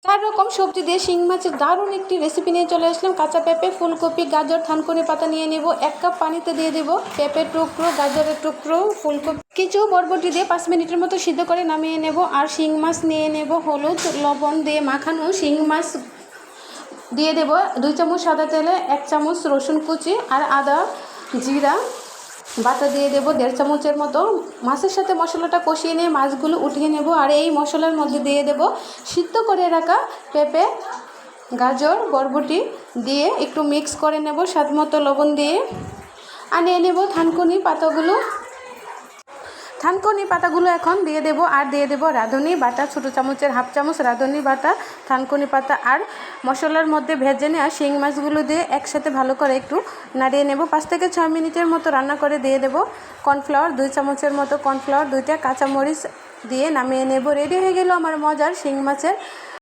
4 রকম সবজি দিয়ে শিং মাছের দারুণ একটি রেসিপি নিয়ে চলে আসলাম। কাঁচা পেঁপে, ফুলকপি, গাজর, থানকুনি পাতা নিয়ে নেব। 1 কাপ পানিতে দিয়ে দেব পেঁপের টুকরো, গাজরের টুকরো, ফুলকপি, কিছু বরবটি দিয়ে 5 মিনিটের মতো সিদ্ধ করে নামিয়ে নেব। আর শিং মাছ নিয়ে নেব। হলুদ লবণ দিয়ে মাখানো শিং মাছ দিয়ে দেব 2 চামচ সাদা তেলে, 1 চামচ রসুন কুচি আর আদা জিরা বাটা দিয়ে দেবো 1.5 চামচের মতো। মাছের সাথে মশলাটা কষিয়ে নিয়ে মাছগুলো উঠিয়ে নেব। আর এই মশলার মধ্যে দিয়ে দেব সিদ্ধ করে রাখা পেঁপে, গাজর, বরবটি দিয়ে একটু মিক্স করে নেব স্বাদ মতো লবণ দিয়ে। আর নিয়ে নেব থানকুনি পাতাগুলো এখন দিয়ে দেব। আর দিয়ে দেব রাঁধুনি বাটা, ছোটো চামচের 1/2 চামচ রাঁধুনি বাটা, থানকুনি পাতা আর মশলার মধ্যে ভেজে নেওয়া শিং মাছগুলো দিয়ে একসাথে ভালো করে একটু নাড়িয়ে নেব। 5 থেকে 6 মিনিটের মতো রান্না করে দিয়ে দেব কর্নফ্লাওয়ার, 2 চামচের মতো কর্নফ্লাওয়ার, 2টা কাঁচামরিচ দিয়ে নামিয়ে নেব। রেডি হয়ে গেল আমার মজার শিং মাছের